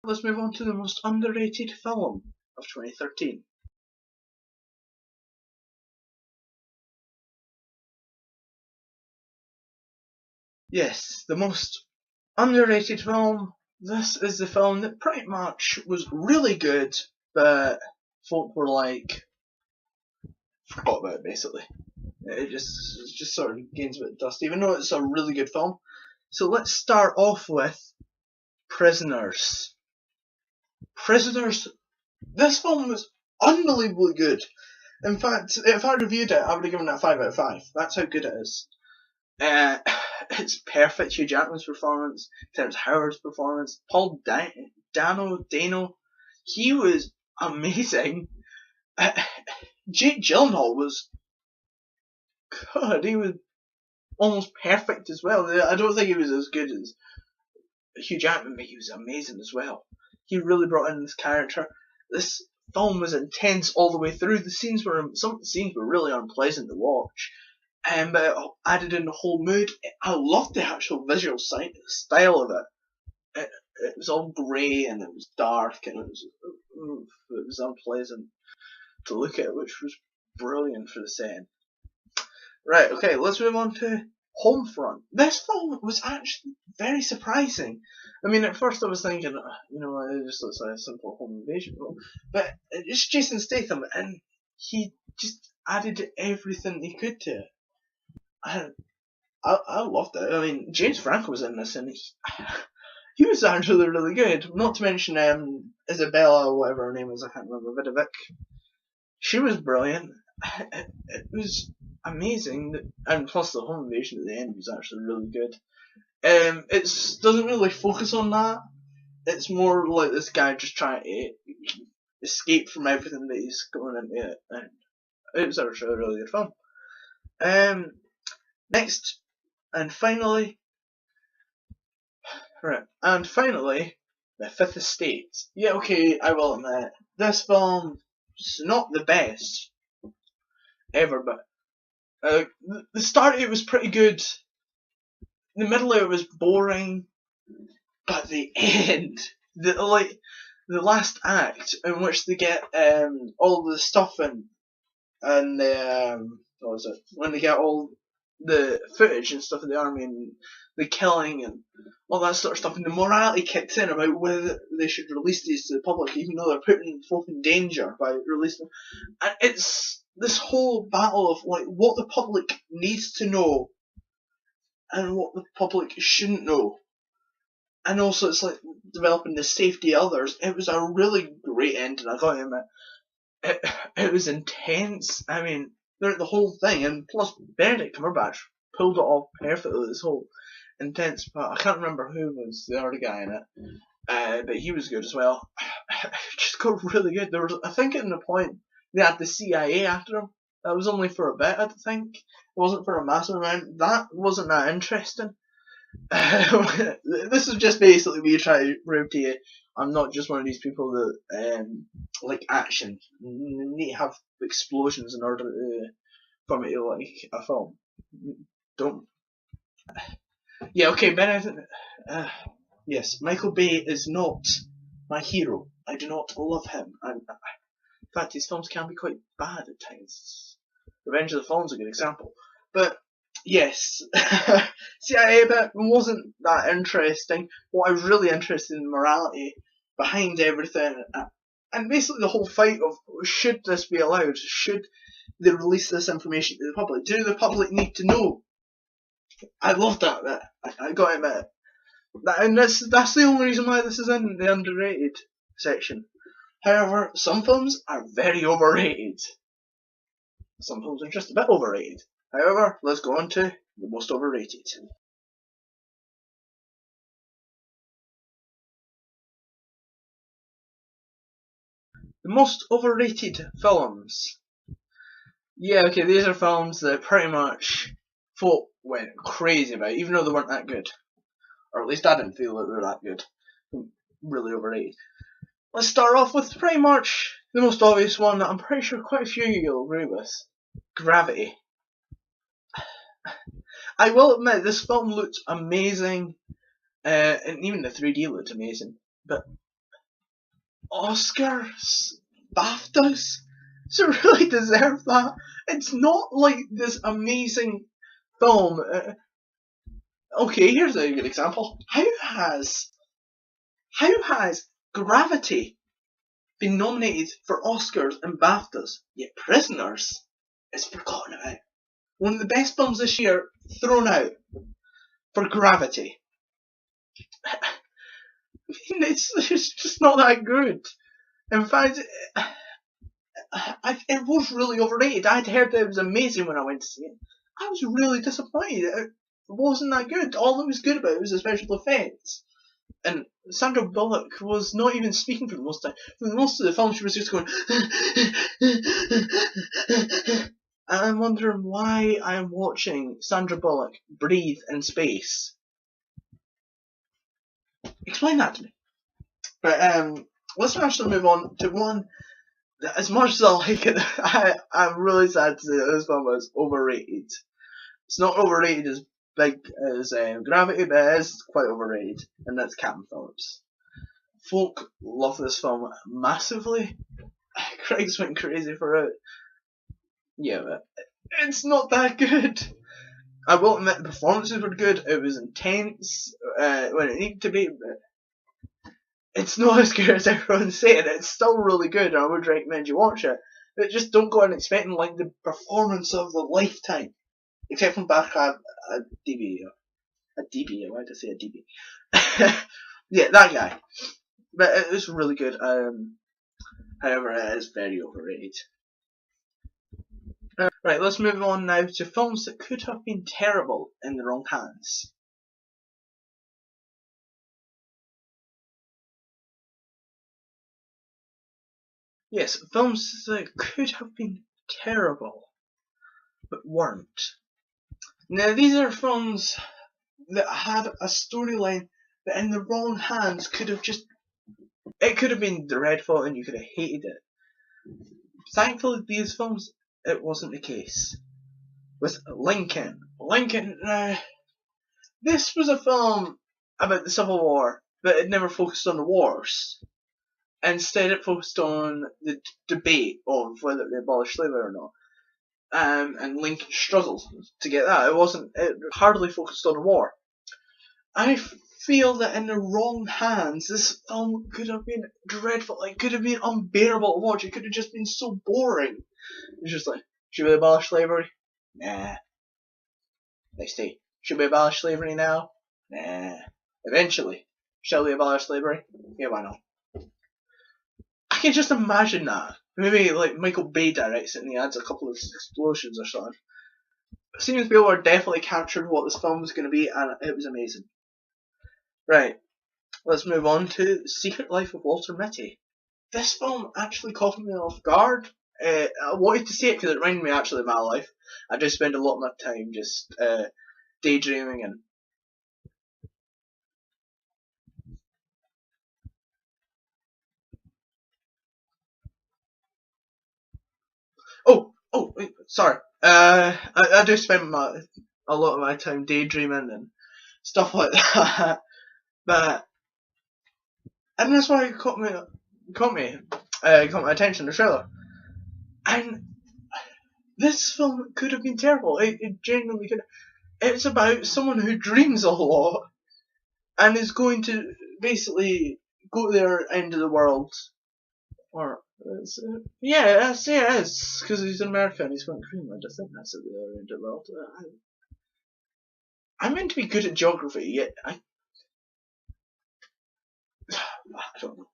Let's move on to the most underrated film of 2013. Yes, the most underrated film. This is the film that pretty much was really good, but folk were like, forgot about it basically. It just sort of gains a bit of dust, even though it's a really good film. So let's start off with Prisoners. Prisoners. This film was unbelievably good. In fact, if I reviewed it, I would have given it a 5 out of 5. That's how good it is. Uh, it's perfect. Hugh Jackman's performance, Terrence Howard's performance, Dano, he was amazing. Jake Gyllenhaal was, God, he was almost perfect as well. I don't think he was as good as Hugh Jackman, but he was amazing as well. He really brought in this character. This film was intense all the way through. Some of the scenes were really unpleasant to watch, but it added in the whole mood. I loved the actual visual style of it. It was all grey and it was dark and it was unpleasant to look at, which was brilliant for the setting. Right, okay, let's move on to Homefront. This film was actually very surprising. I mean, at first I was thinking, it just looks like a simple home invasion film, but it's Jason Statham, and he just added everything he could to it. I loved it. I mean, James Franco was in this, and he was actually really good. Not to mention Isabella, whatever her name is, I can't remember, Vidovic. She was brilliant. It was amazing, and plus the home invasion at the end was actually really good. It doesn't really focus on that. It's more like this guy just trying to escape from everything that he's going into it, and it was actually a really good film. Next, and finally, The Fifth Estate. Yeah, okay, I will admit, this film is not the best ever, but the start of it was pretty good. The middle of it was boring, but the end, the last act in which they get all the stuff and what was it, when they get all the footage and stuff of the army and the killing and all that sort of stuff, and the morality kicks in about whether they should release these to the public, even though they're putting folk in danger by releasing them. And it's this whole battle of like what the public needs to know and what the public shouldn't know. And also it's like developing the safety of others. It was a really great ending, I gotta admit. It was intense. I mean, the whole thing, and plus Benedict Cumberbatch pulled it off perfectly, this whole intense part. I can't remember who was the other guy in it, but he was good as well. It just got really good. There was, I think, at the point they had the CIA after him. That was only for a bit, I think. It wasn't for a massive amount. That wasn't that interesting. This is just basically me trying to prove to you I'm not just one of these people that like action. You need to have explosions in order for me to like a film. Don't. Yeah, okay, Benedict. Yes, Michael Bay is not my hero. I do not love him. In fact, his films can be quite bad at times. Revenge of the Fallen's a good example. But yes, CIA bit wasn't that interesting. What I was really interested in the morality behind everything, and basically the whole fight of should this be allowed? Should they release this information to the public? Do the public need to know? I love that bit. I got to admit, and that's the only reason why this is in the underrated section. However, some films are very overrated. Some films are just a bit overrated. However, let's go on to the most overrated. The most overrated films. Yeah, okay, these are films that pretty much folk went crazy about, even though they weren't that good. Or at least I didn't feel that they were that good. Really overrated. Let's start off with pretty much the most obvious one that I'm pretty sure quite a few of you will agree with. Gravity. I will admit, this film looked amazing, and even the 3D looked amazing, but Oscars, BAFTAs, so it really deserve that. It's not like this amazing film. Okay, here's a good example. How has Gravity been nominated for Oscars and BAFTAs, yet Prisoners is forgotten about? One of the best films this year thrown out for Gravity. It's just not that good. In fact, it was really overrated. I'd heard that it was amazing when I went to see it. I was really disappointed. It wasn't that good. All that was good about it was the special effects. And Sandra Bullock was not even speaking for the most time. For most of the film, she was just going. And I'm wondering why I'm watching Sandra Bullock breathe in space. Explain that to me. But let's actually move on to one that, as much as I like it, I'm really sad to say that this film was overrated. It's not overrated as big as Gravity, but it is quite overrated, and that's Captain Phillips. Folk love this film massively. Craig's went crazy for it. Yeah, but it's not that good. I will admit the performances were good. It was intense when it needed to be, but it's not as good as everyone's saying. It's still really good, and I would recommend you watch it. But just don't go in expecting like the performance of the lifetime. Except from Barkhad DB. Why did I say a DB? Yeah, that guy. But it was really good. However, it is very overrated. Right, let's move on now to films that could have been terrible in the wrong hands. Yes, films that could have been terrible, but weren't. Now, these are films that had a storyline that in the wrong hands could have just... It could have been dreadful and you could have hated it. Thankfully, these films, it wasn't the case. With Lincoln. This was a film about the Civil War, but it never focused on the wars. Instead, it focused on the debate of whether they abolished slavery or not. And Lincoln struggled to get that. It hardly focused on the war. I feel that in the wrong hands, this film could have been dreadful. It could have been unbearable to watch. It could have just been so boring. It's just like, should we abolish slavery? Nah. Next day, should we abolish slavery now? Nah. Eventually, shall we abolish slavery? Yeah, why not? I can just imagine that. Maybe like Michael Bay directs it and he adds a couple of explosions or something. Steven Spielberg definitely captured what this film was going to be, and it was amazing. Right, let's move on to Secret Life of Walter Mitty. This film actually caught me off guard. I wanted to see it because it reminded me actually of my life. I just spend a lot of my time just daydreaming and... Oh, wait, sorry. I do spend a lot of my time daydreaming and stuff like that. But and that's why it caught my attention, the trailer. And this film could have been terrible. It genuinely could. It's about someone who dreams a lot and is going to basically go to their end of the world. Or yeah, it is because he's in America and he's going to Greenland. I think that's at the other end of the world. I'm meant to be good at geography, yet I don't know.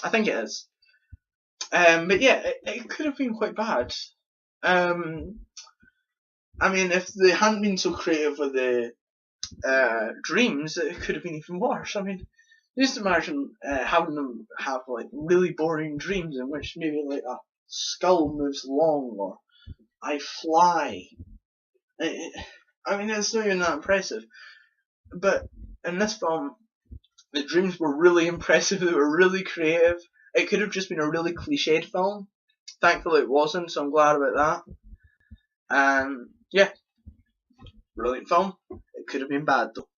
I think it is. But yeah, it could have been quite bad. I mean, if they hadn't been so creative with the dreams, it could have been even worse. I mean, just imagine having them have like really boring dreams in which maybe like a skull moves along or I fly. I mean, it's not even that impressive. But in this film, the dreams were really impressive. They were really creative. It could have just been a really cliched film. Thankfully, it wasn't, so I'm glad about that. Yeah, brilliant film. It could have been bad though.